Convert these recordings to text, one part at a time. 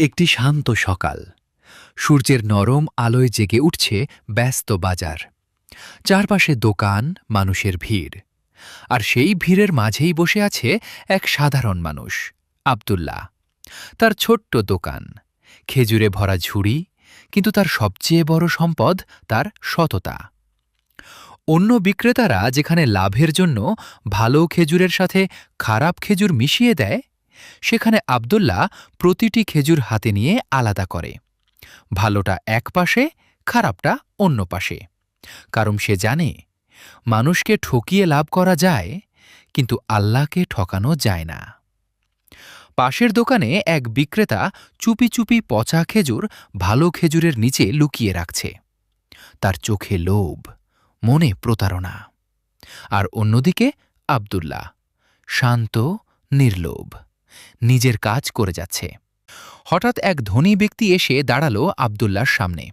একটি শান্ত সকাল। সূর্যের নরম আলোয় জেগে উঠছে ব্যস্ত বাজার। চারপাশে দোকান, মানুষের ভিড়। আর সেই ভিড়ের মাঝেই বসে আছে এক সাধারণ মানুষ, আব্দুল্লাহ। তার ছোট্ট দোকান, খেজুরে ভরা ঝুড়ি, কিন্তু তার সবচেয়ে বড় সম্পদ তার সততা। অন্য বিক্রেতারা যেখানে লাভের জন্য ভালো খেজুরের সাথে খারাপ খেজুর মিশিয়ে দেয়, সেখানে আব্দুল্লাহ প্রতিটি খেজুর হাতে নিয়ে আলাদা করে। ভালোটা এক পাশে, খারাপটা অন্য পাশে। কারণ সে জানে, মানুষকে ঠকিয়ে লাভ করা যায়, কিন্তু আল্লাহকে ঠকানো যায় না। পাশের দোকানে এক বিক্রেতা চুপি চুপি পচা খেজুর ভালো খেজুরের নিচে লুকিয়ে রাখছে। তার চোখে লোভ, মনে প্রতারণা। আর অন্যদিকে আব্দুল্লাহ, শান্ত, নির্লোভ, নিজের কাজ করে যাচ্ছে। হঠাৎ এক ধনী ব্যক্তি এসে দাঁড়ালো আব্দুল্লাহর সামনে।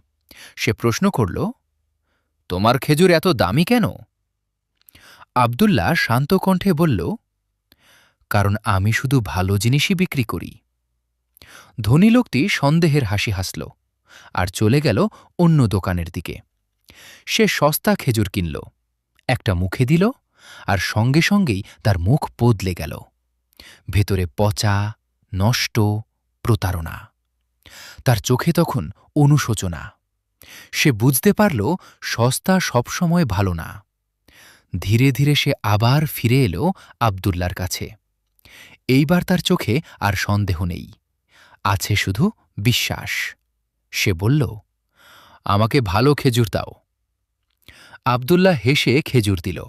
সে প্রশ্ন করল, তোমার খেজুর এত দামি কেন? আব্দুল্লাহ শান্ত কণ্ঠে বলল, কারণ আমি শুধু ভালো জিনিসই বিক্রি করি। ধনী লোকটি সন্দেহের হাসি হাসল আর চলে গেল অন্য দোকানের দিকে। সে সস্তা খেজুর কিনল, একটা মুখে দিল, আর সঙ্গে সঙ্গেই তার মুখ বদলে গেল। ভেতরে পচা, নষ্ট, প্রতারণা। তার চোখে তখন অনুশোচনা। সে বুঝতে পারল, সস্তা সবসময় ভালো না। ধীরে ধীরে সে আবার ফিরে এলো আব্দুল্লাহর কাছে। এইবার তার চোখে আর সন্দেহ নেই, আছে শুধু বিশ্বাস। সে বলল, আমাকে ভালো খেজুর দাও। আব্দুল্লাহ হেসে খেজুর দিল,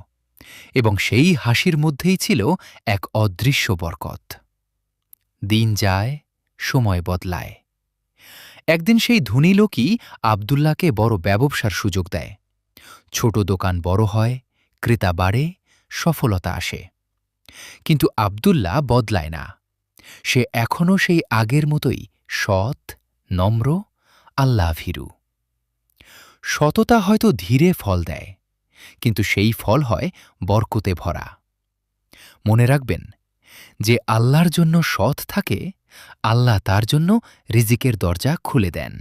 এবং সেই হাসির মধ্যেই ছিল এক অদৃশ্য বরকত। দিন যায়, সময় বদলায়। একদিন সেই ধনী লোকই আব্দুল্লাহকে বড় ব্যবসার সুযোগ দেয়। ছোট দোকান বড় হয়, ক্রেতা বাড়ে, সফলতা আসে। কিন্তু আব্দুল্লাহ বদলায় না। সে এখনও সেই আগের মতোই সৎ, নম্র, আল্লাহভীরু। সততা হয়তো ধীরে ফল দেয়, কিন্তু সেই ফল হয় বরকতে ভরা। মনে রাখবেন, যে আল্লাহর জন্য সৎ থাকে, আল্লাহ তার জন্য রিজিকের দরজা খুলে দেন।